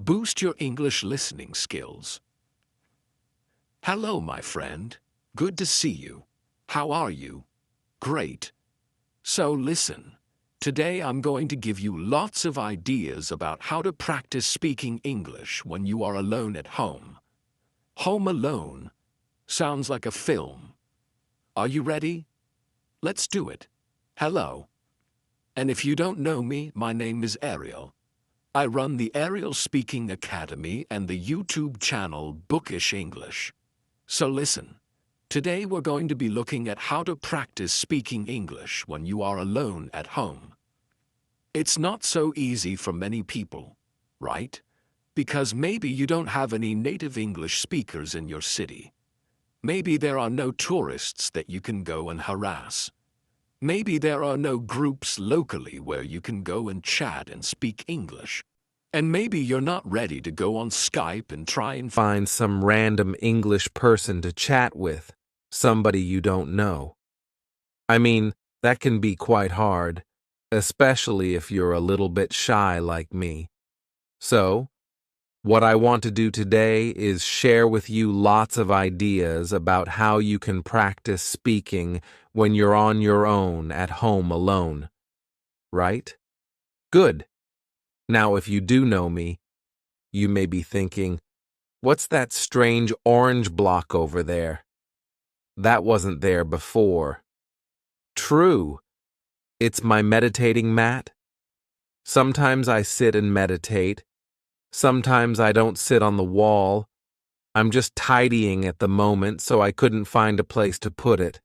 Boost your English listening skills. Hello, my friend. Good to see you. How are you? Great. So listen. Today I'm going to give you lots of ideas about how to practice speaking English when you are alone at home. Home Alone sounds like a film. Are you ready? Let's do it. Hello. And if you don't know me, my name is Ariel. I run the Ariel Speaking Academy and the YouTube channel Bookish English. So listen. Today we're going to be looking at how to practice speaking English when you are alone at home. It's not so easy for many people, right? Because maybe you don't have any native English speakers in your city. Maybe there are no tourists that you can go and harass. Maybe there are no groups locally where you can go and chat and speak English. And maybe you're not ready to go on Skype and try and find some random English person to chat with, somebody you don't know. I mean, that can be quite hard, especially if you're a little bit shy like me. So, what I want to do today is share with you lots of ideas about how you can practice speaking when you're on your own at home alone. Right? Good. Now, if you do know me, you may be thinking, what's that strange orange block over there? That wasn't there before. True. It's my meditating mat. Sometimes I sit and meditate. Sometimes I don't sit on the wall. I'm just tidying at the moment, so I couldn't find a place to put it.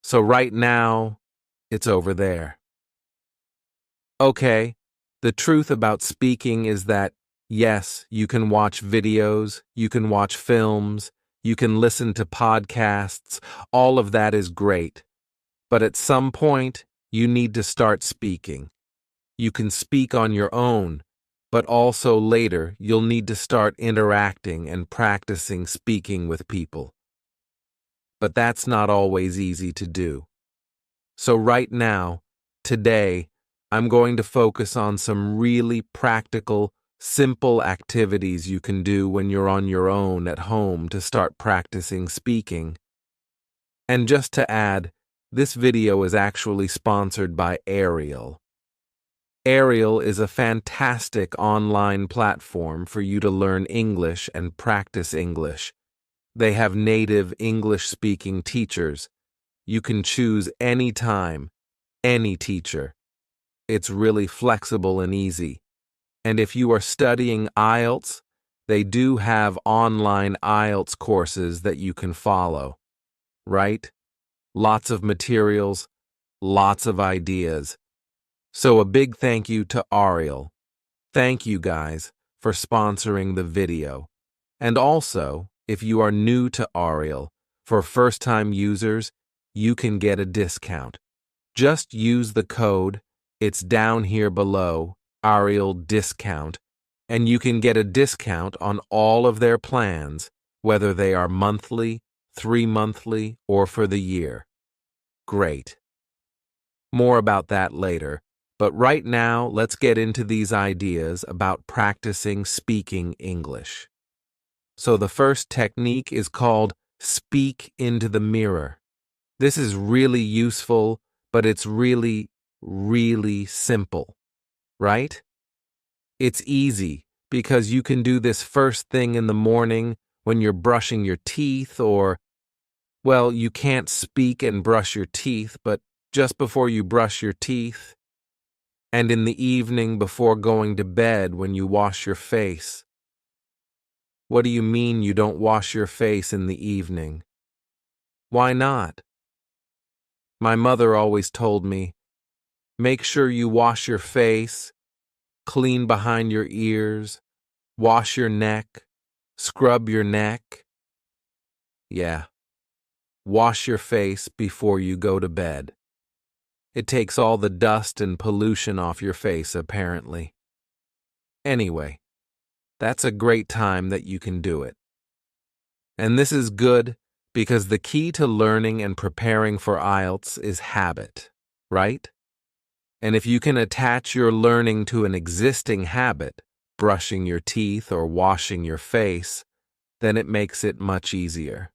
So right now, it's over there. Okay, the truth about speaking is that, yes, you can watch videos, you can watch films, you can listen to podcasts, all of that is great. But at some point, you need to start speaking. You can speak on your own, but also later you'll need to start interacting and practicing speaking with people. But that's not always easy to do. So right now, today, I'm going to focus on some really practical, simple activities you can do when you're on your own at home to start practicing speaking. And just to add, this video is actually sponsored by Ariel. Ariel is a fantastic online platform for you to learn English and practice English. They have native English-speaking teachers. You can choose any time, any teacher. It's really flexible and easy. And if you are studying IELTS, they do have online IELTS courses that you can follow. Right? Lots of materials, lots of ideas. So a big thank you to Ariel. Thank you guys for sponsoring the video. And also, if you are new to Ariel, for first-time users, you can get a discount. Just use the code, it's down here below, Ariel Discount, and you can get a discount on all of their plans, whether they are monthly, 3-monthly, or for the year. Great. More about that later, but right now let's get into these ideas about practicing speaking English. So the first technique is called speak into the mirror. This is really useful, but it's really, really simple, right? It's easy because you can do this first thing in the morning when you're brushing your teeth or, well, you can't speak and brush your teeth, but just before you brush your teeth, and in the evening before going to bed when you wash your face. What do you mean you don't wash your face in the evening? Why not? My mother always told me, make sure you wash your face, clean behind your ears, wash your neck, scrub your neck. Yeah, wash your face before you go to bed. It takes all the dust and pollution off your face, apparently. Anyway, that's a great time that you can do it. And this is good because the key to learning and preparing for IELTS is habit, right? And if you can attach your learning to an existing habit, brushing your teeth or washing your face, then it makes it much easier.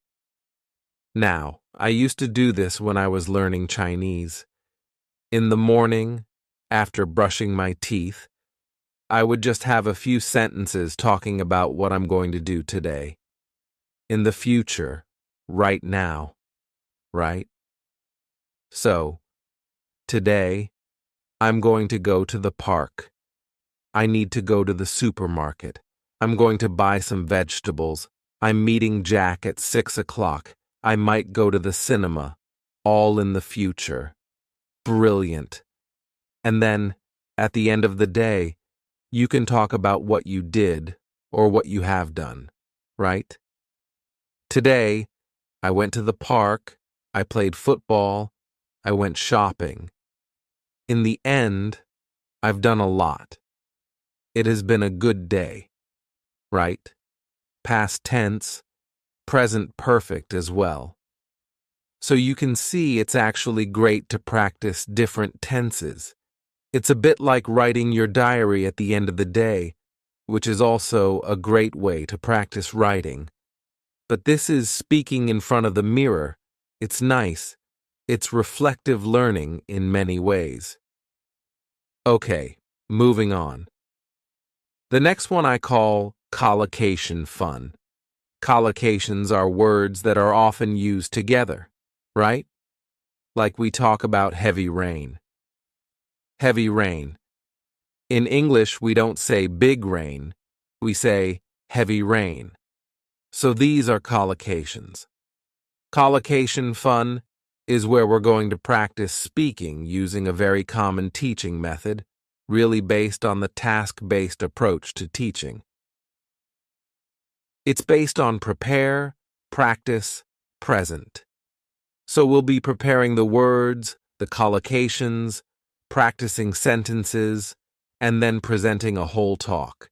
Now, I used to do this when I was learning Chinese. In the morning, after brushing my teeth, I would just have a few sentences talking about what I'm going to do today. In the future, right now, right? So, today, I'm going to go to the park. I need to go to the supermarket. I'm going to buy some vegetables. I'm meeting Jack at 6 o'clock. I might go to the cinema. All in the future. Brilliant. And then, at the end of the day, you can talk about what you did or what you have done, right? Today, I went to the park, I played football, I went shopping. In the end, I've done a lot. It has been a good day, right? Past tense, present perfect as well. So you can see it's actually great to practice different tenses. It's a bit like writing your diary at the end of the day, which is also a great way to practice writing. But this is speaking in front of the mirror. It's nice. It's reflective learning in many ways. Okay, moving on. The next one I call collocation fun. Collocations are words that are often used together, right? Like we talk about heavy rain. Heavy rain. In English, we don't say big rain. We say heavy rain. So these are collocations. Collocation fun is where we're going to practice speaking using a very common teaching method, really based on the task-based approach to teaching. It's based on prepare, practice, present. So we'll be preparing the words, the collocations, practicing sentences, and then presenting a whole talk.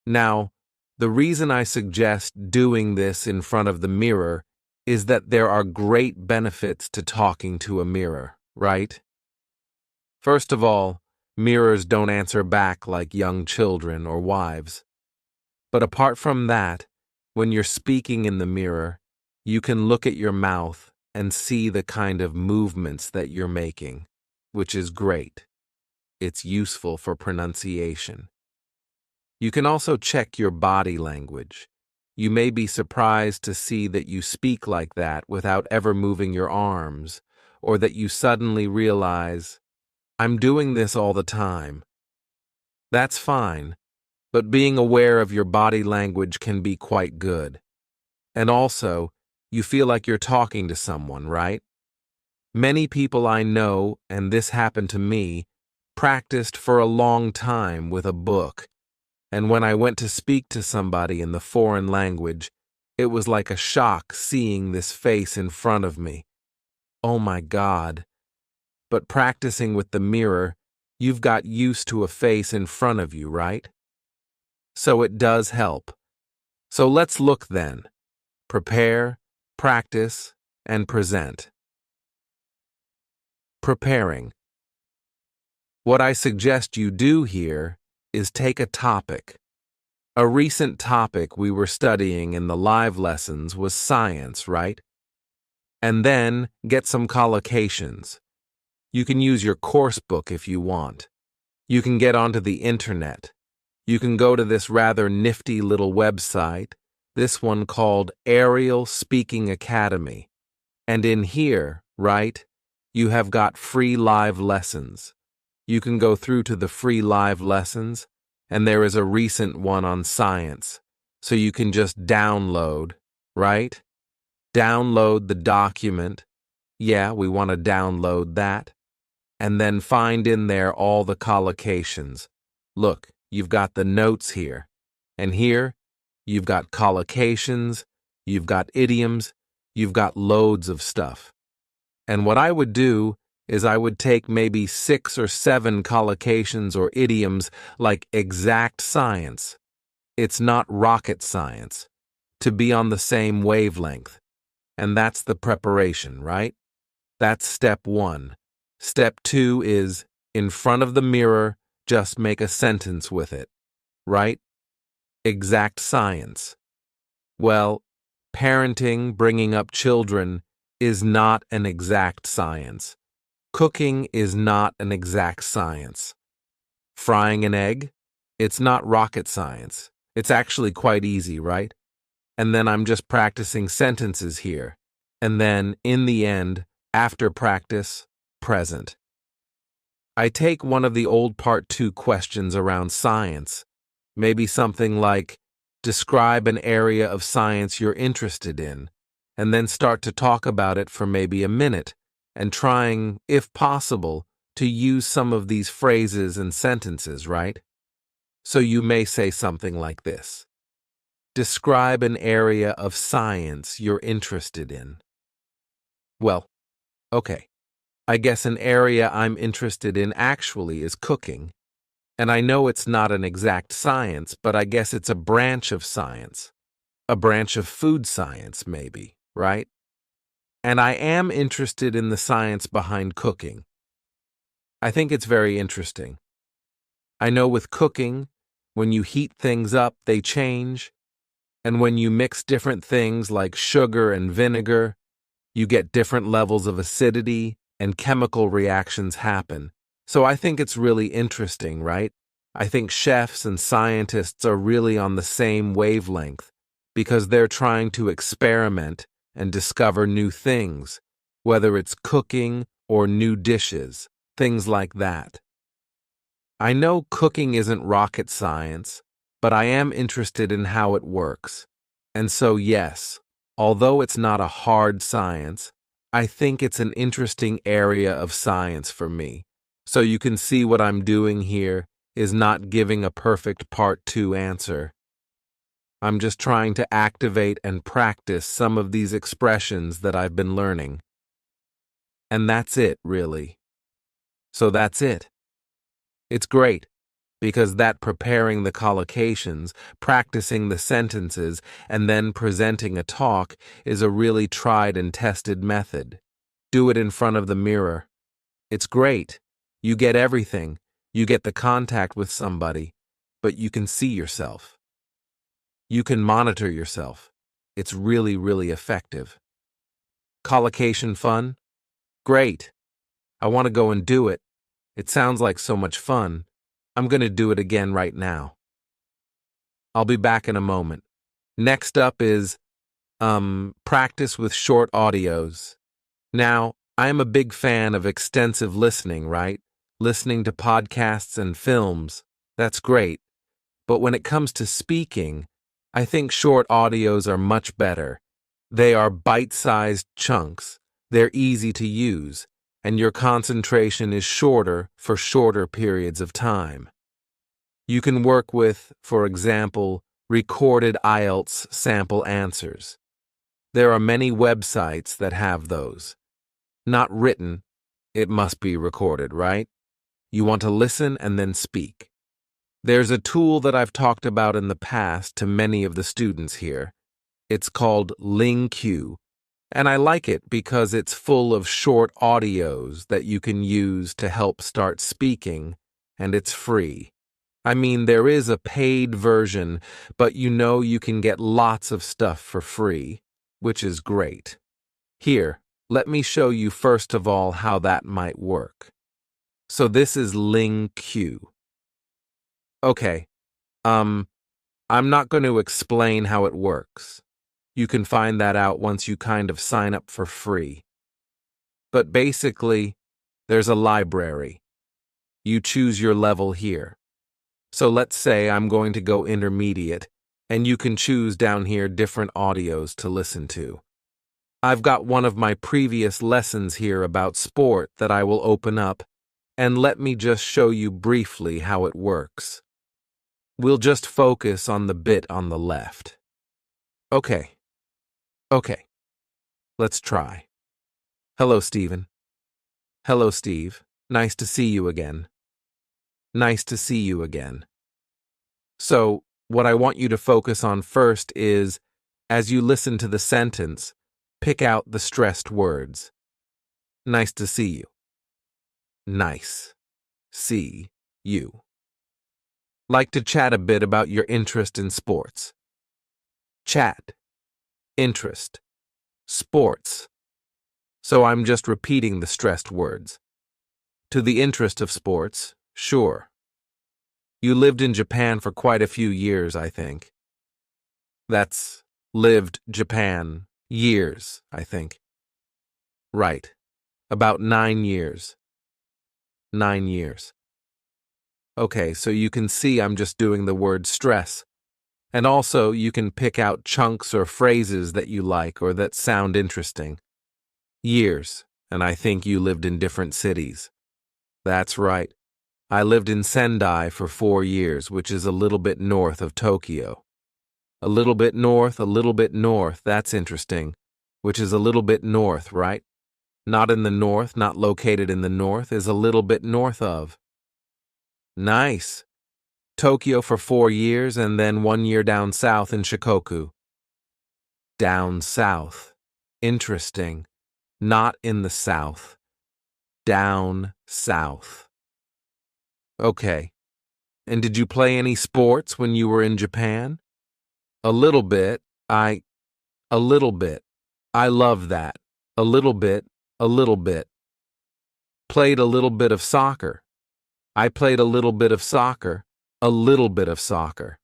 Now, the reason I suggest doing this in front of the mirror is that there are great benefits to talking to a mirror, right? First of all, mirrors don't answer back like young children or wives. But apart from that, when you're speaking in the mirror, you can look at your mouth and see the kind of movements that you're making, which is great. It's useful for pronunciation. You can also check your body language. You may be surprised to see that you speak like that without ever moving your arms, or that you suddenly realize, I'm doing this all the time. That's fine, but being aware of your body language can be quite good. And also, you feel like you're talking to someone, right? Many people I know, and this happened to me, practiced for a long time with a book. And when I went to speak to somebody in the foreign language, it was like a shock seeing this face in front of me. Oh my God. But practicing with the mirror, you've got used to a face in front of you, right? So it does help. So let's look then. Prepare, practice, and present. Preparing. What I suggest you do here is take a topic. A recent topic we were studying in the live lessons was science, right? And then get some collocations. You can use your course book if you want. You can get onto the internet. You can go to this rather nifty little website, this one called Ariel Speaking Academy. And in here, right, you have got free live lessons. You can go through to the free live lessons, and there is a recent one on science. So you can just download, right? Download the document. Yeah, we want to download that. And then find in there all the collocations. Look, you've got the notes here. And here, you've got collocations, you've got idioms, you've got loads of stuff. And what I would do is I would take maybe 6 or 7 collocations or idioms like exact science. It's not rocket science. To be on the same wavelength. And that's the preparation, right? That's step 1. Step 2 is, in front of the mirror, just make a sentence with it. right? Exact science. Well, parenting, bringing up children, is not an exact science. Cooking is not an exact science. Frying an egg? It's not rocket science. It's actually quite easy, right? And then I'm just practicing sentences here. And then, in the end, after practice, present. I take one of the old Part 2 questions around science. Maybe something like, describe an area of science you're interested in, and then start to talk about it for maybe a minute, and trying, if possible, to use some of these phrases and sentences, right? So you may say something like this. Describe an area of science you're interested in. Well, okay. I guess an area I'm interested in actually is cooking. And I know it's not an exact science, but I guess it's a branch of science. A branch of food science, maybe, right? And I am interested in the science behind cooking. I think it's very interesting. I know with cooking, when you heat things up, they change. And when you mix different things like sugar and vinegar, you get different levels of acidity and chemical reactions happen. So I think it's really interesting, right? I think chefs and scientists are really on the same wavelength because they're trying to experiment and discover new things, whether it's cooking or new dishes, things like that. I know cooking isn't rocket science, but I am interested in how it works. And so, yes, although it's not a hard science, I think it's an interesting area of science for me. So you can see what I'm doing here is not giving a perfect Part 2 answer. I'm just trying to activate and practice some of these expressions that I've been learning. And that's it, really. So that's it. It's great, because that preparing the collocations, practicing the sentences, and then presenting a talk is a really tried and tested method. Do it in front of the mirror. It's great. You get everything. You get the contact with somebody, but you can see yourself. You can monitor yourself. It's really, really effective. Collocation fun? Great. I want to go and do it. It sounds like so much fun. I'm going to do it again right now. I'll be back in a moment. Next up is, practice with short audios. Now, I am a big fan of extensive listening, right? Listening to podcasts and films. That's great. But when it comes to speaking, I think short audios are much better. They are bite-sized chunks. They're easy to use, and your concentration is shorter for shorter periods of time. You can work with, for example, recorded IELTS sample answers. There are many websites that have those. Not written, it must be recorded, right? You want to listen and then speak. There's a tool that I've talked about in the past to many of the students here. It's called LingQ, and I like it because it's full of short audios that you can use to help start speaking, and it's free. I mean, there is a paid version, but you know you can get lots of stuff for free, which is great. Here, let me show you first of all how that might work. So this is LingQ. Okay, I'm not going to explain how it works. You can find that out once you kind of sign up for free. But basically, there's a library. You choose your level here. So let's say I'm going to go intermediate, and you can choose down here different audios to listen to. I've got one of my previous lessons here about sport that I will open up, and let me just show you briefly how it works. We'll just focus on the bit on the left. Okay, let's try. Hello, Stephen. Hello, Steve. Nice to see you again. Nice to see you again. So, what I want you to focus on first is, as you listen to the sentence, pick out the stressed words. Nice to see you. Nice. See you. Like to chat a bit about your interest in sports. Chat, interest, sports. So I'm just repeating the stressed words. To the interest of sports, sure. You lived in Japan for quite a few years, I think. That's lived Japan, years, I think. Right. About 9 years. 9 years. Okay, so you can see I'm just doing the word stress. And also, you can pick out chunks or phrases that you like or that sound interesting. Years, and I think you lived in different cities. That's right. I lived in Sendai for 4 years, which is a little bit north of Tokyo. A little bit north, that's interesting. Which is a little bit north, right? Not in the north, not located in the north, is a little bit north of. Nice. Tokyo for 4 years and then 1 year down south in Shikoku. Down south. Interesting. Not in the south. Down south. Okay. And did you play any sports when you were in Japan? A little bit. A little bit. I love that. A little bit. A little bit. Played a little bit of soccer. I played a little bit of soccer. A little bit of soccer.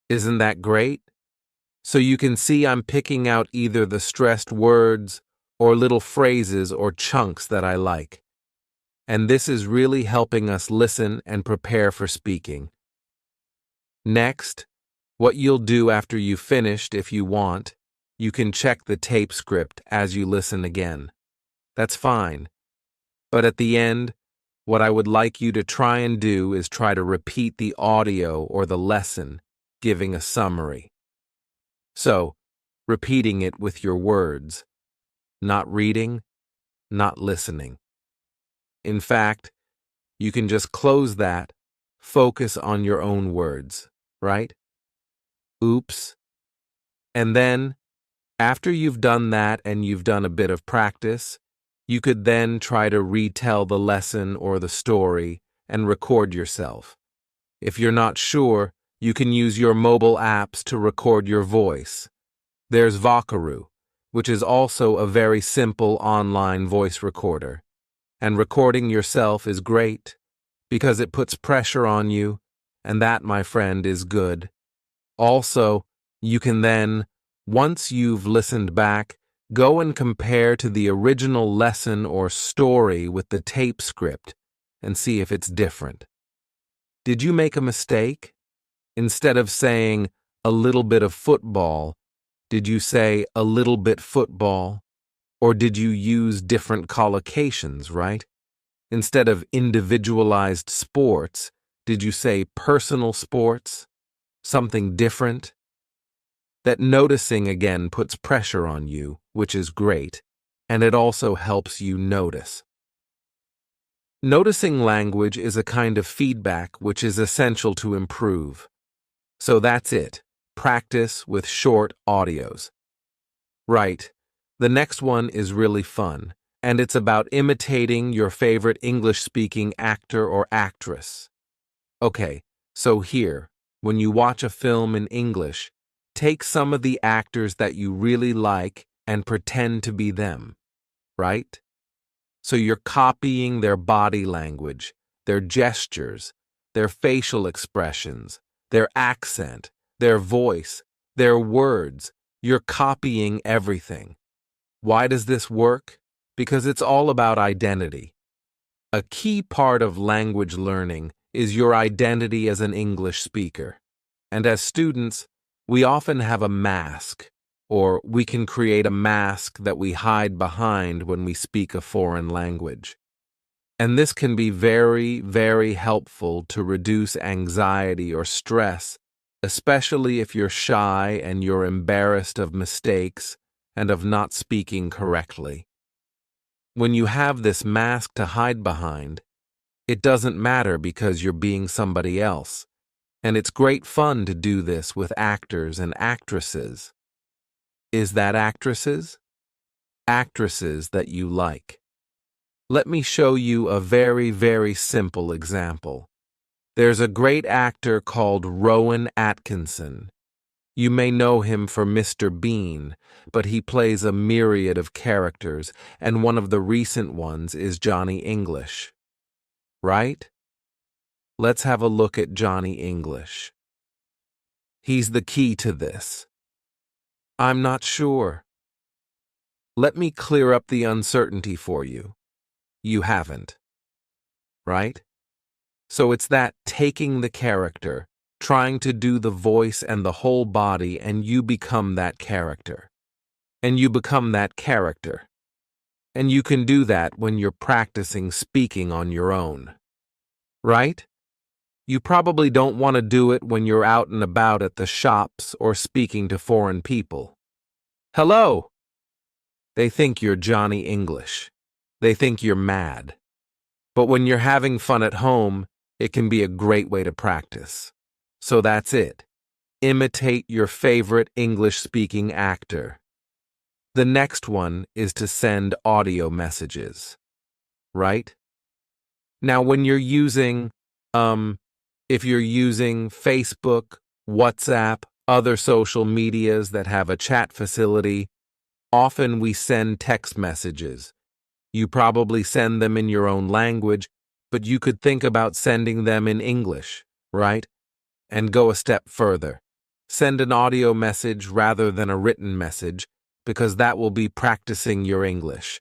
Isn't that great? So you can see I'm picking out either the stressed words or little phrases or chunks that I like. And this is really helping us listen and prepare for speaking. Next, what you'll do after you've finished, if you want, you can check the tape script as you listen again. That's fine. But at the end, what I would like you to try and do is try to repeat the audio or the lesson, giving a summary. So, repeating it with your words, not reading, not listening. In fact, you can just close that, focus on your own words, right? Oops. And then, after you've done that and you've done a bit of practice, you could then try to retell the lesson or the story and record yourself. If you're not sure, you can use your mobile apps to record your voice. There's Vocaroo, which is also a very simple online voice recorder. And recording yourself is great because it puts pressure on you, and that, my friend, is good. Also, you can then, once you've listened back, go and compare to the original lesson or story with the tape script and see if it's different. Did you make a mistake? Instead of saying a little bit of football, did you say a little bit football? Or did you use different collocations, right? Instead of individualized sports, did you say personal sports? Something different? That noticing again puts pressure on you, which is great, and it also helps you notice. Noticing language is a kind of feedback which is essential to improve. So that's it. Practice with short audios. Right. The next one is really fun, and it's about imitating your favorite English-speaking actor or actress. Okay, so here, when you watch a film in English, take some of the actors that you really like and pretend to be them, right? So you're copying their body language, their gestures, their facial expressions, their accent, their voice, their words. You're copying everything. Why does this work? Because it's all about identity. A key part of language learning is your identity as an English speaker. And as students, we often have a mask, or we can create a mask that we hide behind when we speak a foreign language. And this can be very, very helpful to reduce anxiety or stress, especially if you're shy and you're embarrassed of mistakes and of not speaking correctly. When you have this mask to hide behind, it doesn't matter because you're being somebody else, and it's great fun to do this with actors and actresses. Is that actresses? Actresses that you like. Let me show you a very, very simple example. There's a great actor called Rowan Atkinson. You may know him for Mr. Bean, but he plays a myriad of characters, and one of the recent ones is Johnny English. Right? Let's have a look at Johnny English. He's the key to this. I'm not sure. Let me clear up the uncertainty for you. You haven't. Right? So it's that taking the character, trying to do the voice and the whole body, and you become that character. And you become that character. And you can do that when you're practicing speaking on your own. Right? You probably don't want to do it when you're out and about at the shops or speaking to foreign people. Hello! They think you're Johnny English. They think you're mad. But when you're having fun at home, it can be a great way to practice. So that's it. Imitate your favorite English-speaking actor. The next one is to send audio messages. Right? Now, when you're using, if you're using Facebook, WhatsApp, other social medias that have a chat facility, often we send text messages. You probably send them in your own language, but you could think about sending them in English, right? And go a step further. Send an audio message rather than a written message, because that will be practicing your English.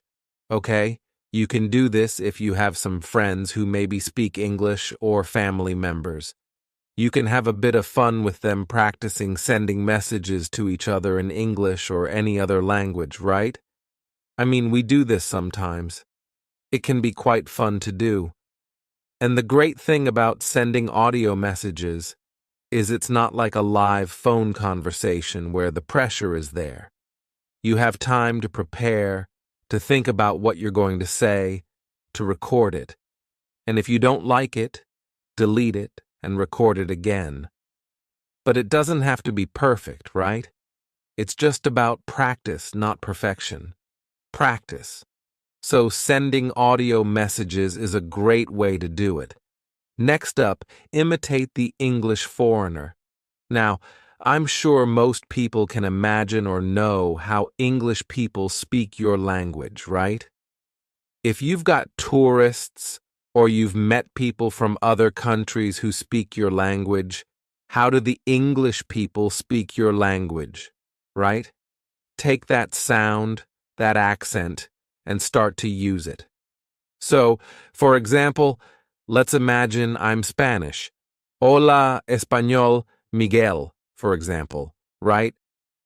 Okay? You can do this if you have some friends who maybe speak English or family members. You can have a bit of fun with them practicing sending messages to each other in English or any other language, right? I mean, we do this sometimes. It can be quite fun to do. And the great thing about sending audio messages is it's not like a live phone conversation where the pressure is there. You have time to prepare, to think about what you're going to say, to record it. And if you don't like it, delete it and record it again. But it doesn't have to be perfect, right? It's just about practice, not perfection. Practice. So sending audio messages is a great way to do it. Next up, imitate the English foreigner. Now, I'm sure most people can imagine or know how English people speak your language, right? If you've got tourists or you've met people from other countries who speak your language, how do the English people speak your language, right? Take that sound, that accent, and start to use it. So, for example, let's imagine I'm Spanish. Hola, español, Miguel, for example, right?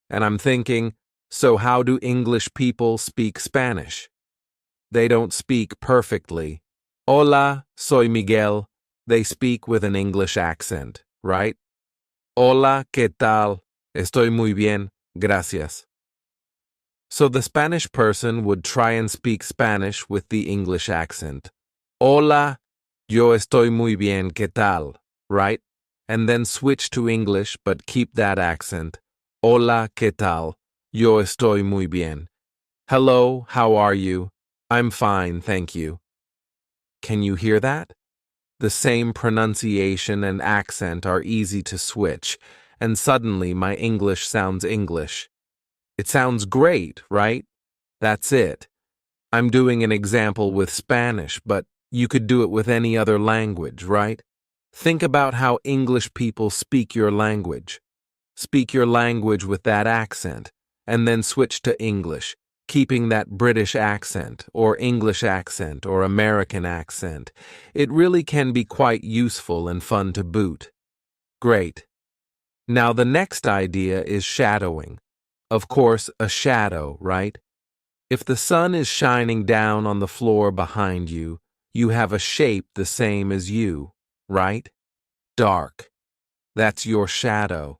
And I'm thinking, so how do English people speak Spanish? They don't speak perfectly. Hola, soy Miguel. They speak with an English accent, right? Hola, ¿qué tal? Estoy muy bien, gracias. So the Spanish person would try and speak Spanish with the English accent. Hola, yo estoy muy bien, ¿qué tal? Right? And then switch to English, but keep that accent. Hola, ¿qué tal? Yo estoy muy bien. Hello, how are you? I'm fine, thank you. Can you hear that? The same pronunciation and accent are easy to switch, and suddenly my English sounds English. It sounds great, right? That's it. I'm doing an example with Spanish, but you could do it with any other language, right? Think about how English people speak your language. Speak your language with that accent, and then switch to English, keeping that British accent, or English accent, or American accent. It really can be quite useful and fun to boot. Great. Now the next idea is shadowing. Of course, a shadow, right? If the sun is shining down on the floor behind you, you have a shape the same as you, right? Dark. That's your shadow.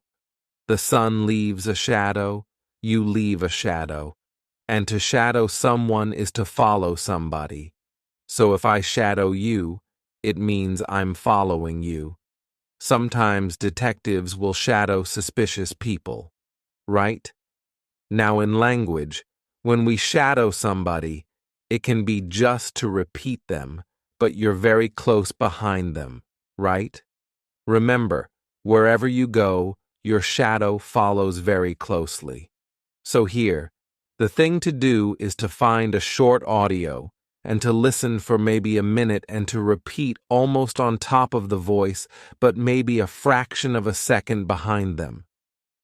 The sun leaves a shadow, you leave a shadow. And to shadow someone is to follow somebody. So if I shadow you, it means I'm following you. Sometimes detectives will shadow suspicious people, right? Now in language, when we shadow somebody, it can be just to repeat them, but you're very close behind them, right? Remember, wherever you go, your shadow follows very closely. So here, the thing to do is to find a short audio and to listen for maybe a minute and to repeat almost on top of the voice, but maybe a fraction of a second behind them.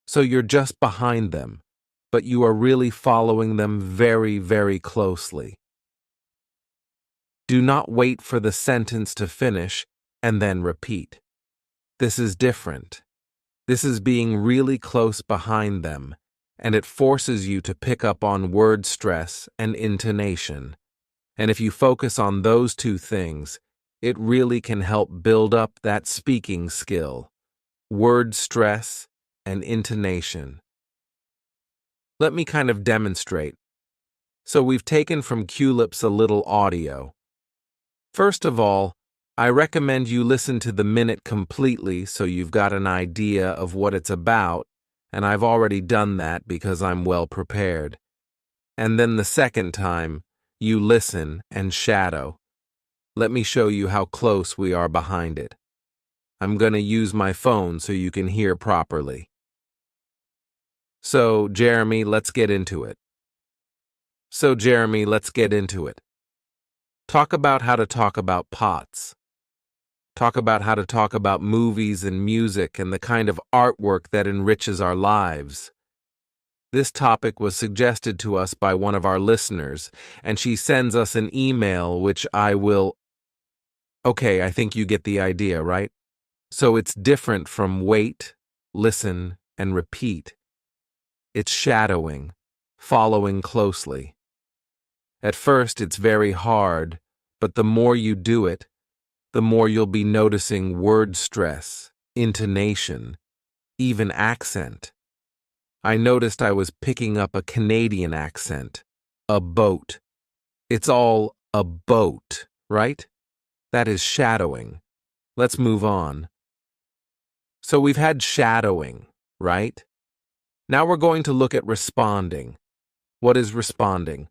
So you're just behind them, but you are really following them very, very closely. Do not wait for the sentence to finish and then repeat. This is different. This is being really close behind them, and it forces you to pick up on word stress and intonation. And if you focus on those two things, it really can help build up that speaking skill, word stress and intonation. Let me kind of demonstrate. So we've taken from Culips a little audio. First of all, I recommend you listen to the minute completely so you've got an idea of what it's about, and I've already done that because I'm well prepared. And then the second time, you listen and shadow. Let me show you how close we are behind it. I'm going to use my phone so you can hear properly. So, Jeremy, let's get into it. Talk about how to talk about pots. Talk about how to talk about movies and music and the kind of artwork that enriches our lives. This topic was suggested to us by one of our listeners, and she sends us an email which I will... Okay, I think you get the idea, right? So it's different from wait, listen, and repeat. It's shadowing, following closely. At first, it's very hard, but the more you do it, the more you'll be noticing word stress, intonation, even accent. I noticed I was picking up a Canadian accent, a boat. It's all a boat, right? That is shadowing. Let's move on. So we've had shadowing, right? Now we're going to look at responding. What is responding?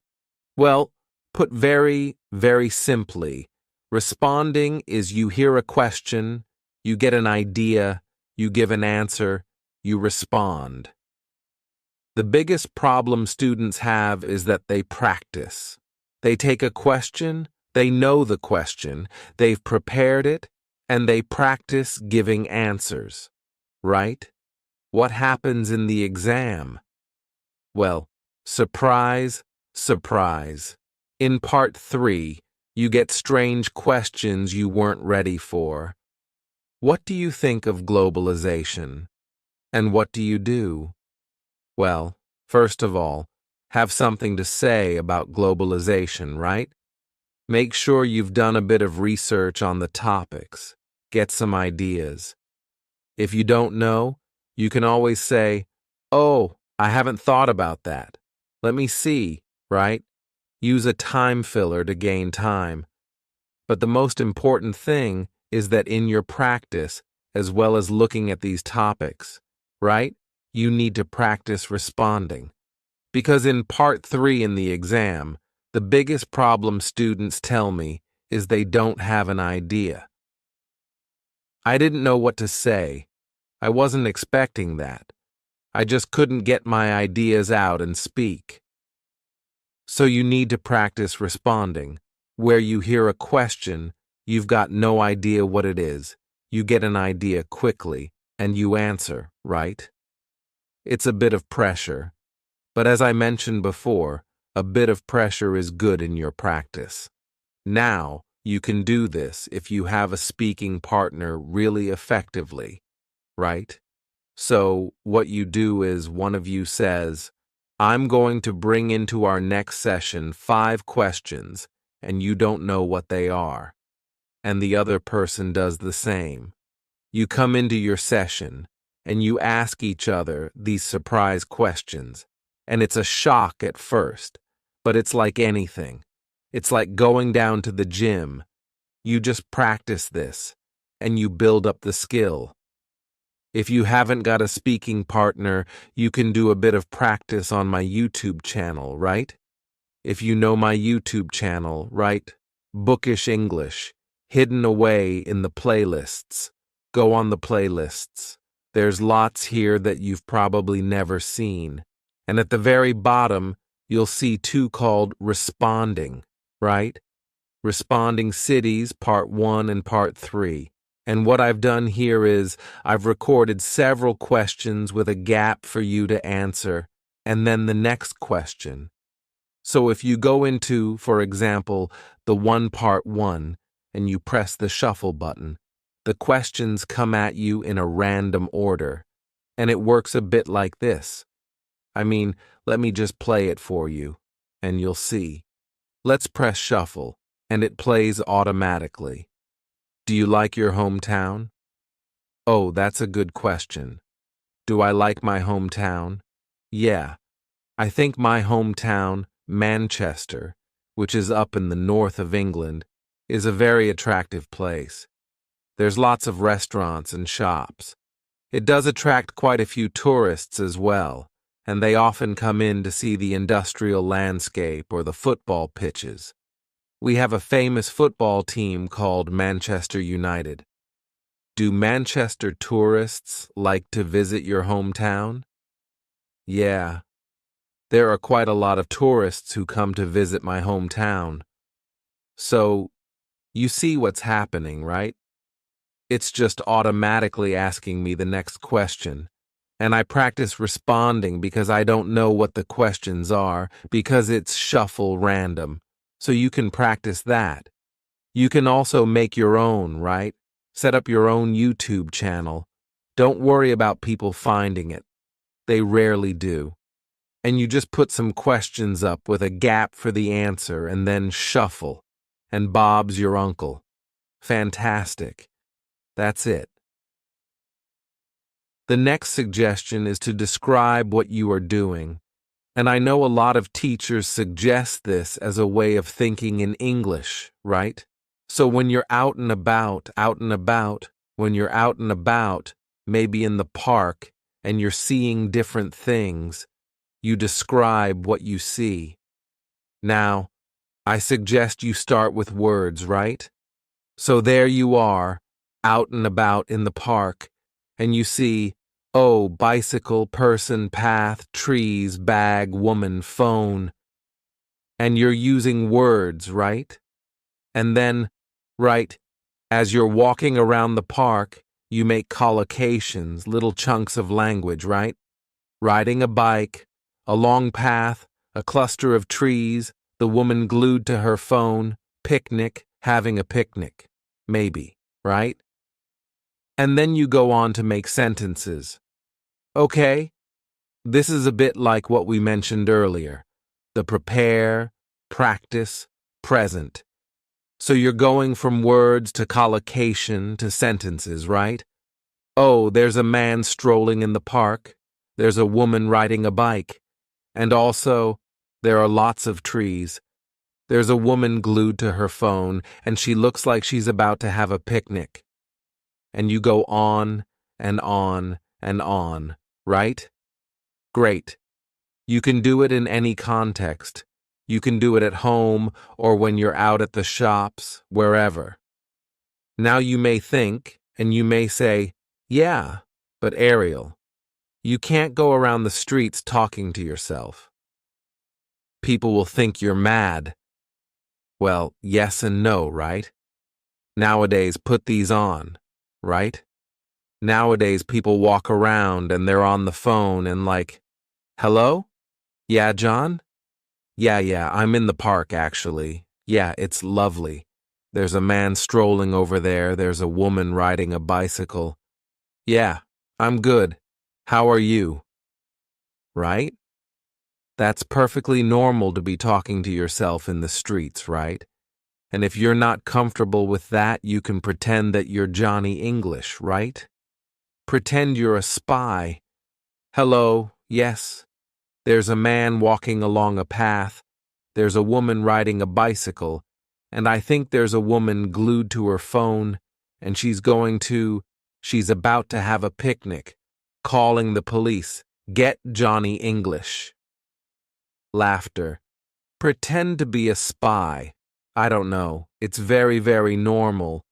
Well, put very, very simply, responding is you hear a question, you get an idea, you give an answer, you respond. The biggest problem students have is that they practice. They take a question, they know the question, they've prepared it, and they practice giving answers. Right? What happens in the exam? Well, surprise, surprise. In part 3, you get strange questions you weren't ready for. What do you think of globalization? And what do you do? Well, first of all, have something to say about globalization, right? Make sure you've done a bit of research on the topics. Get some ideas. If you don't know, you can always say, "Oh, I haven't thought about that. Let me see," right? Use a time filler to gain time. But the most important thing is that in your practice, as well as looking at these topics, right, you need to practice responding. Because in part 3 in the exam, the biggest problem students tell me is they don't have an idea. I didn't know what to say. I wasn't expecting that. I just couldn't get my ideas out and speak. So you need to practice responding. Where you hear a question, you've got no idea what it is. You get an idea quickly, and you answer, right? It's a bit of pressure. But as I mentioned before, a bit of pressure is good in your practice. Now, you can do this if you have a speaking partner really effectively, right? So, what you do is one of you says, "I'm going to bring into our next session 5 questions, and you don't know what they are." And the other person does the same. You come into your session, and you ask each other these surprise questions. And it's a shock at first, but it's like anything. It's like going down to the gym. You just practice this, and you build up the skill. If you haven't got a speaking partner, you can do a bit of practice on my YouTube channel, right? If you know my YouTube channel, right? Bookish English, hidden away in the playlists. Go on the playlists. There's lots here that you've probably never seen. And at the very bottom, you'll see two called responding, right? Responding cities, part 1 and part 3. And what I've done here is I've recorded several questions with a gap for you to answer, and then the next question. So if you go into, for example, the part 1, and you press the shuffle button, the questions come at you in a random order, and it works a bit like this. I mean, let me just play it for you, and you'll see. Let's press shuffle, and it plays automatically. Do you like your hometown? Oh, that's a good question. Do I like my hometown? Yeah, I think my hometown, Manchester, which is up in the north of England, is a very attractive place. There's lots of restaurants and shops. It does attract quite a few tourists as well, and they often come in to see the industrial landscape or the football pitches. We have a famous football team called Manchester United. Do Manchester tourists like to visit your hometown? Yeah, there are quite a lot of tourists who come to visit my hometown. So, you see what's happening, right? It's just automatically asking me the next question. And I practice responding because I don't know what the questions are, because it's shuffle random. So you can practice that. You can also make your own, right? Set up your own YouTube channel. Don't worry about people finding it. They rarely do. And you just put some questions up with a gap for the answer and then shuffle. And Bob's your uncle. Fantastic. That's it. The next suggestion is to describe what you are doing. And I know a lot of teachers suggest this as a way of thinking in English, right? So when you're out and about, maybe in the park, and you're seeing different things, you describe what you see. Now, I suggest you start with words, right? So there you are, out and about in the park, and you see, oh, bicycle, person, path, trees, bag, woman, phone. And you're using words, right? And then, right, as you're walking around the park, you make collocations, little chunks of language, right? Riding a bike, a long path, a cluster of trees, the woman glued to her phone, picnic, having a picnic, maybe, right? And then you go on to make sentences. Okay, this is a bit like what we mentioned earlier, the prepare, practice, present. So you're going from words to collocation to sentences, right? Oh, there's a man strolling in the park. There's a woman riding a bike. And also, there are lots of trees. There's a woman glued to her phone, and she looks like she's about to have a picnic. And you go on and on and on, right? Great. You can do it in any context. You can do it at home or when you're out at the shops, wherever. Now you may think, and you may say, yeah, but Ariel, you can't go around the streets talking to yourself. People will think you're mad. Well, yes and no, right? Nowadays, put these on, right? Nowadays, people walk around and they're on the phone and like, hello? Yeah, John? Yeah, I'm in the park, actually. Yeah, it's lovely. There's a man strolling over there. There's a woman riding a bicycle. Yeah, I'm good. How are you? Right? That's perfectly normal to be talking to yourself in the streets, right? And if you're not comfortable with that, you can pretend that you're Johnny English, right? Pretend you're a spy. Hello, yes. There's a man walking along a path. There's a woman riding a bicycle. And I think there's a woman glued to her phone, and she's about to have a picnic, calling the police. Get Johnny English. Laughter. Pretend to be a spy. I don't know. It's very, very normal.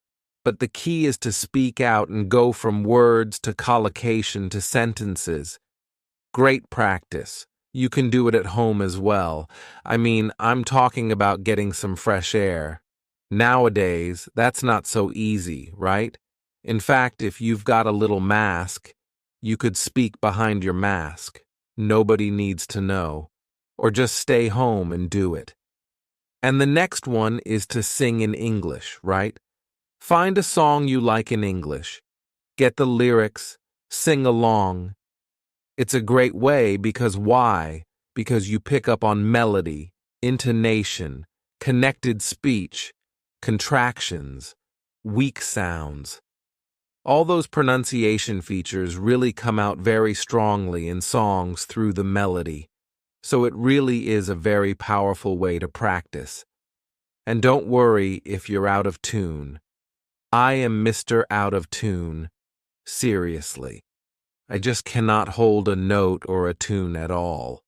but the key is to speak out and go from words to collocation to sentences. Great practice. You can do it at home as well. I mean, I'm talking about getting some fresh air. Nowadays, that's not so easy, right? In fact, if you've got a little mask, you could speak behind your mask. Nobody needs to know. Or just stay home and do it. And the next one is to sing in English, right? Find a song you like in English. Get the lyrics, sing along. It's a great way because why? Because you pick up on melody, intonation, connected speech, contractions, weak sounds. All those pronunciation features really come out very strongly in songs through the melody. So it really is a very powerful way to practice. And don't worry if you're out of tune. I am Mr. Out of Tune. Seriously. I just cannot hold a note or a tune at all.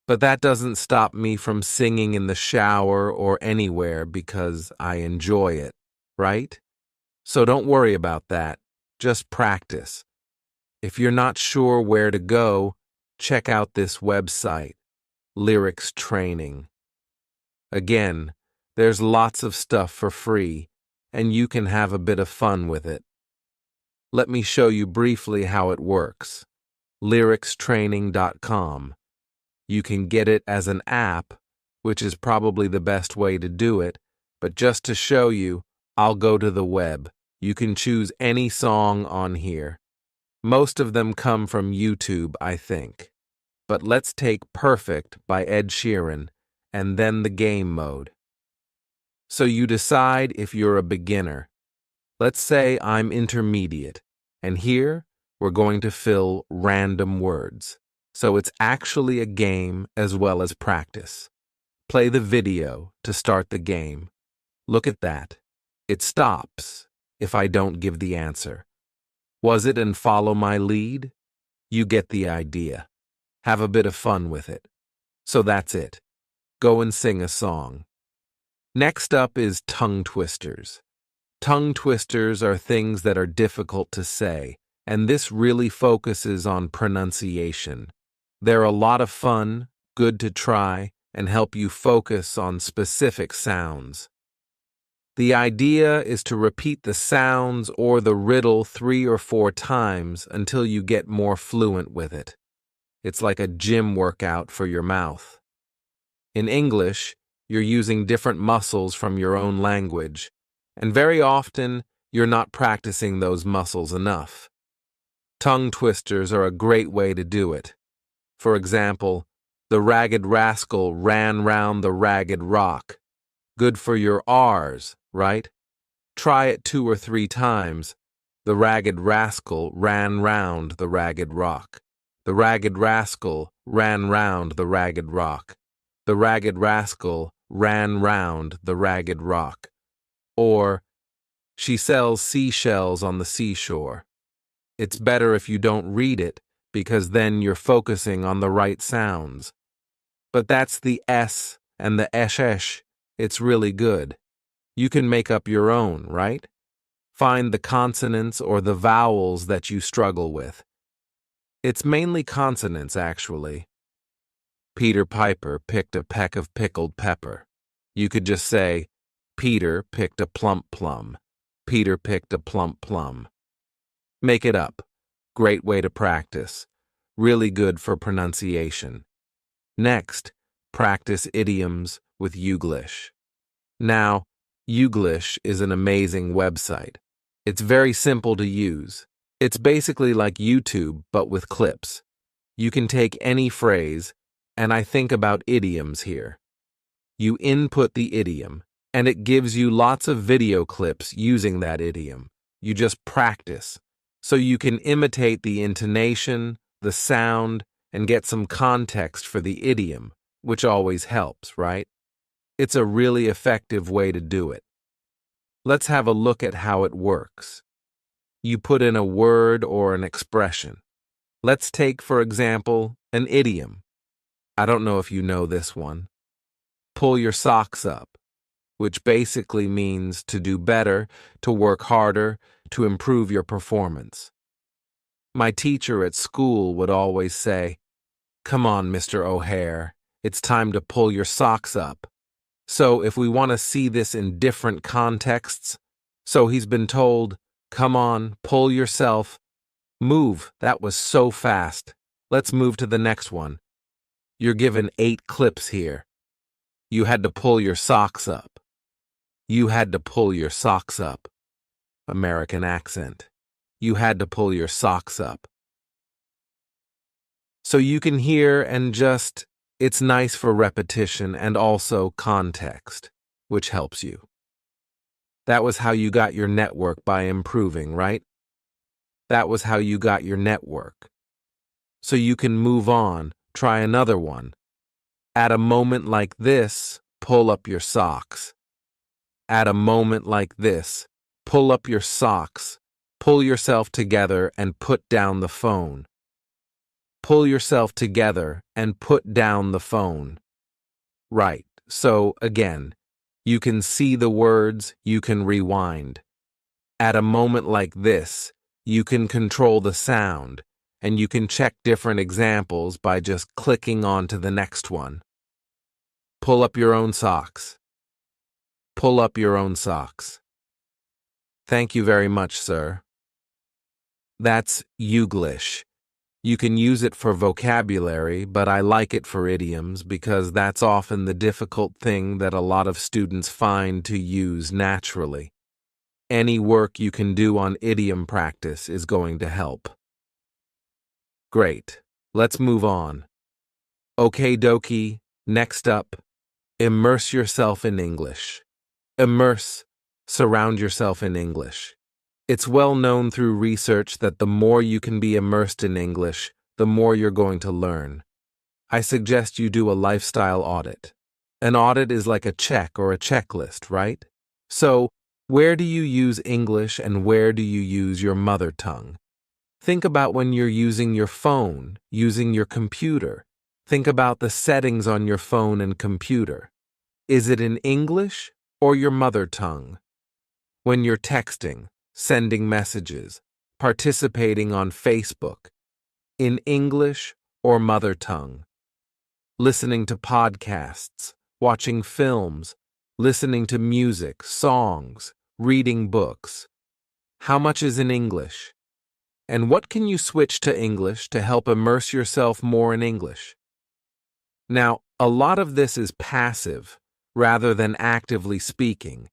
But that doesn't stop me from singing in the shower or anywhere because I enjoy it, right? So don't worry about that. Just practice. If you're not sure where to go, check out this website, Lyrics Training. Again, there's lots of stuff for free, and you can have a bit of fun with it. Let me show you briefly how it works. lyricstraining.com. You can get it as an app, which is probably the best way to do it, but just to show you, I'll go to the web. You can choose any song on here. Most of them come from YouTube, I think. But let's take Perfect by Ed Sheeran, and then the game mode. So you decide if you're a beginner. Let's say I'm intermediate, and here we're going to fill random words. So it's actually a game as well as practice. Play the video to start the game. Look at that. It stops if I don't give the answer. Was it and follow my lead? You get the idea. Have a bit of fun with it. So that's it. Go and sing a song. Next up is tongue twisters. Tongue twisters are things that are difficult to say, and this really focuses on pronunciation. They're a lot of fun, good to try, and help you focus on specific sounds. The idea is to repeat the sounds or the riddle 3 or 4 times until you get more fluent with it. It's like a gym workout for your mouth. In English, you're using different muscles from your own language, and very often you're not practicing those muscles enough. Tongue twisters are a great way to do it. For example, the ragged rascal ran round the ragged rock. Good for your R's, right? Try it 2 or 3 times. The ragged rascal ran round the ragged rock. The ragged rascal ran round the ragged rock. The ragged rascal ran round the ragged rock. Or, she sells seashells on the seashore. It's better if you don't read it, because then you're focusing on the right sounds. But that's the S and the esh. It's really good. You can make up your own, right? Find the consonants or the vowels that you struggle with. It's mainly consonants, actually. Peter Piper picked a peck of pickled pepper. You could just say, Peter picked a plump plum. Peter picked a plump plum. Make it up. Great way to practice. Really good for pronunciation. Next, practice idioms with Youglish. Now, Youglish is an amazing website. It's very simple to use. It's basically like YouTube, but with clips. You can take any phrase, and I think about idioms here. You input the idiom, and it gives you lots of video clips using that idiom. You just practice, so you can imitate the intonation, the sound, and get some context for the idiom, which always helps, right? It's a really effective way to do it. Let's have a look at how it works. You put in a word or an expression. Let's take, for example, an idiom. I don't know if you know this one. Pull your socks up. which basically means to do better, to work harder, to improve your performance. My teacher at school would always say, "Come on, Mr. O'Hare, it's time to pull your socks up." So if we want to see this in different contexts, so he's been told, "Come on, pull yourself. Move, that was so fast. Let's move to the next one. You're given 8 clips here. You had to pull your socks up. You had to pull your socks up." American accent. You had to pull your socks up. So you can hear and just, it's nice for repetition and also context, which helps you. That was how you got your network by improving, right? That was how you got your network. So you can move on, try another one. At a moment like this, pull up your socks. At a moment like this, pull up your socks, pull yourself together and put down the phone. Pull yourself together and put down the phone. Right, so again, you can see the words, you can rewind. At a moment like this, you can control the sound, and you can check different examples by just clicking on to the next one. Pull up your own socks. Pull up your own socks. Thank you very much, sir. That's Youglish. You can use it for vocabulary, but I like it for idioms because that's often the difficult thing that a lot of students find to use naturally. Any work you can do on idiom practice is going to help. Great. Let's move on. Okie dokie. Next up, immerse yourself in English. Immerse. Surround yourself in English. It's well known through research that the more you can be immersed in English, the more you're going to learn. I suggest you do a lifestyle audit. An audit is like a check or a checklist, right? So, where do you use English and where do you use your mother tongue? Think about when you're using your phone, using your computer. Think about the settings on your phone and computer. Is it in English or your mother tongue? When you're texting, sending messages, participating on Facebook, in English or mother tongue, listening to podcasts, watching films, listening to music, songs, reading books. How much is in English? And what can you switch to English to help immerse yourself more in English? Now, a lot of this is passive rather than actively speaking.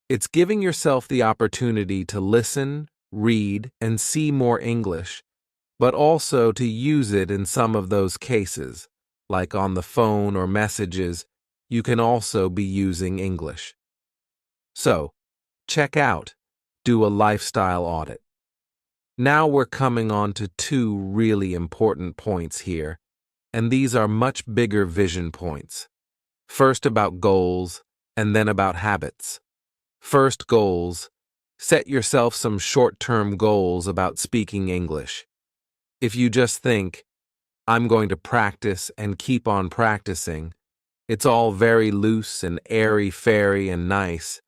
It's giving yourself the opportunity to listen, read, and see more English, but also to use it in some of those cases, like on the phone or messages, you can also be using English. So, check out, do a lifestyle audit. Now we're coming on to 2 really important points here, and these are much bigger vision points. First about goals, and then about habits. First, goals. Set yourself some short-term goals about speaking English. If you just think, I'm going to practice and keep on practicing, it's all very loose and airy-fairy and nice,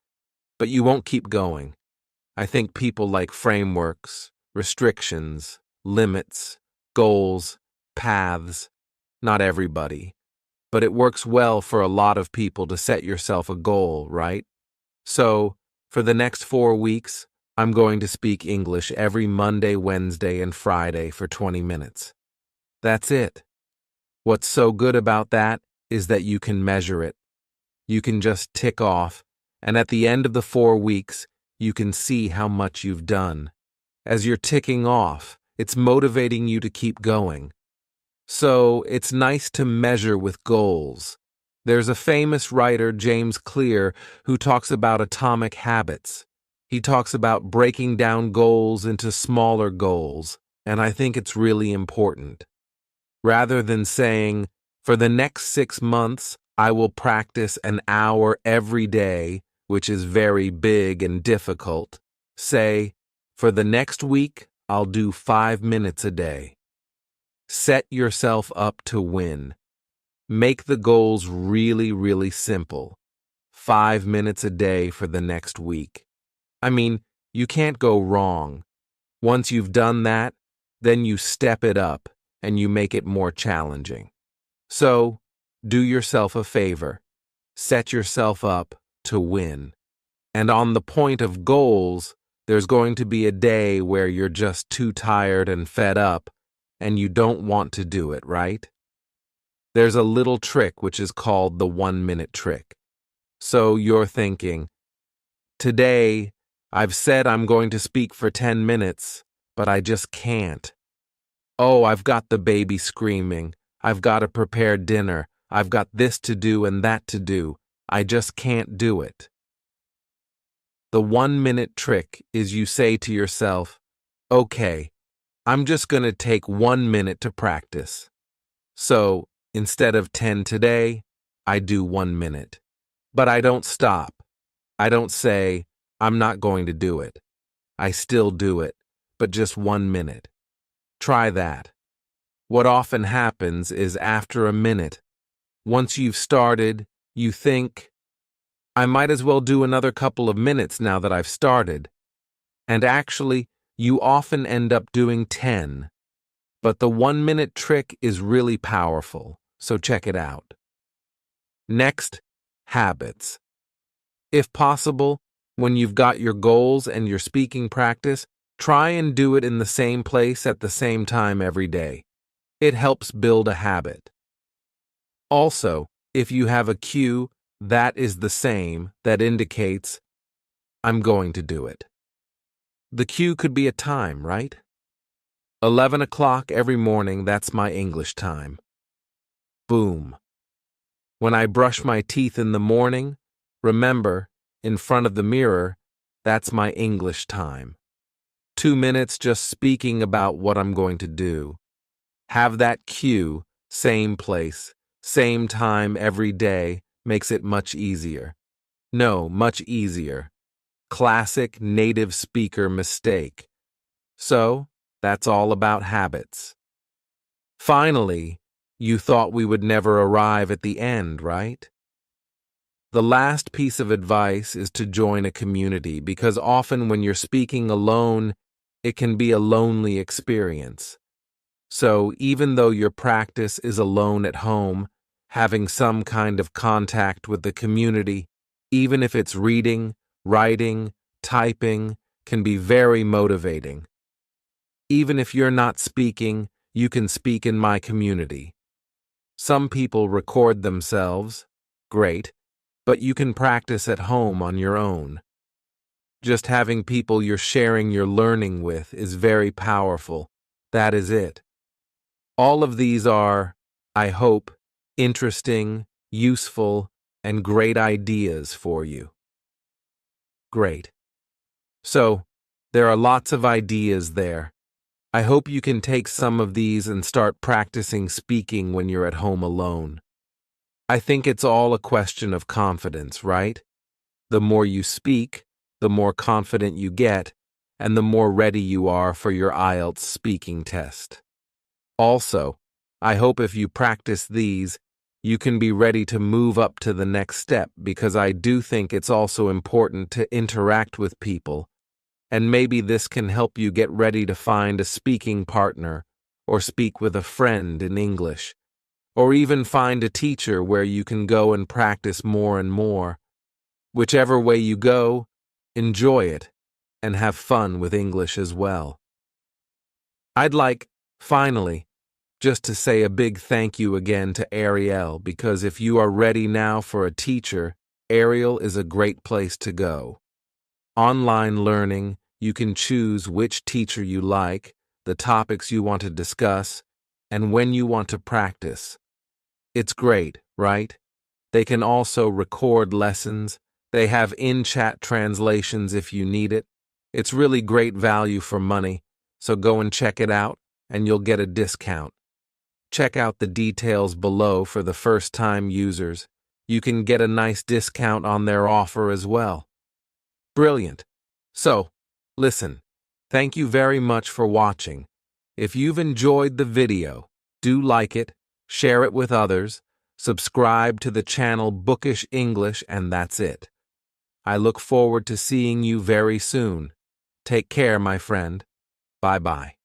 but you won't keep going. I think people like frameworks, restrictions, limits, goals, paths. Not everybody, but it works well for a lot of people to set yourself a goal, right? So, for the next 4 weeks, I'm going to speak English every Monday, Wednesday, and Friday for 20 minutes. That's it. What's so good about that is that you can measure it. You can just tick off, and at the end of the 4 weeks, you can see how much you've done. As you're ticking off, it's motivating you to keep going. So, it's nice to measure with goals. There's a famous writer, James Clear, who talks about atomic habits. He talks about breaking down goals into smaller goals, and I think it's really important. Rather than saying, for the next 6 months, I will practice an hour every day, which is very big and difficult, say, for the next week, I'll do 5 minutes a day. Set yourself up to win. Make the goals really, really simple. 5 minutes a day for the next week. I mean, you can't go wrong. Once you've done that, then you step it up and you make it more challenging. So, do yourself a favor. Set yourself up to win. And on the point of goals, there's going to be a day where you're just too tired and fed up, and you don't want to do it, right? There's a little trick which is called the 1-minute trick. So you're thinking, today, I've said I'm going to speak for 10 minutes, but I just can't. Oh, I've got the baby screaming. I've got to prepare dinner. I've got this to do and that to do. I just can't do it. The 1-minute trick is you say to yourself, okay, I'm just going to take 1 minute to practice. So, instead of 10 today, I do 1 minute. But I don't stop. I don't say, I'm not going to do it. I still do it, but just 1 minute. Try that. What often happens is after a minute, once you've started, you think, I might as well do another couple of minutes now that I've started. And actually, you often end up doing 10. But the 1-minute trick is really powerful, so check it out. Next, habits. If possible, when you've got your goals and your speaking practice, try and do it in the same place at the same time every day. It helps build a habit. Also, if you have a cue, that is the same, that indicates, I'm going to do it. The cue could be a time, right? 11 o'clock every morning, that's my English time. Boom. When I brush my teeth in the morning, remember, in front of the mirror, that's my English time. 2 minutes just speaking about what I'm going to do. Have that cue, same place, same time every day, makes it much easier. No, much easier. Classic native speaker mistake. So, that's all about habits. Finally, you thought we would never arrive at the end, right? The last piece of advice is to join a community because often when you're speaking alone, it can be a lonely experience. So even though your practice is alone at home, having some kind of contact with the community, even if it's reading, writing, typing, can be very motivating. Even if you're not speaking, you can speak in my community. Some people record themselves. Great. But you can practice at home on your own. Just having people you're sharing your learning with is very powerful. That is it. All of these are, I hope, interesting, useful, and great ideas for you. Great. So, there are lots of ideas there. I hope you can take some of these and start practicing speaking when you're at home alone. I think it's all a question of confidence, right? The more you speak, the more confident you get, and the more ready you are for your IELTS speaking test. Also, I hope if you practice these, you can be ready to move up to the next step because I do think it's also important to interact with people, and maybe this can help you get ready to find a speaking partner or speak with a friend in English. Or even find a teacher where you can go and practice more and more. Whichever way you go, enjoy it and have fun with English as well. I'd like, finally, just to say a big thank you again to Ariel because if you are ready now for a teacher, Ariel is a great place to go. Online learning, you can choose which teacher you like, the topics you want to discuss, and when you want to practice. It's great, right? They can also record lessons. They have in-chat translations if you need it. It's really great value for money, so go and check it out, and you'll get a discount. Check out the details below for the first-time users. You can get a nice discount on their offer as well. Brilliant. So, listen, thank you very much for watching. If you've enjoyed the video, do like it, share it with others, Subscribe to the channel Bookish English, and that's it. I look forward to seeing you very soon. Take care, my friend. Bye-bye.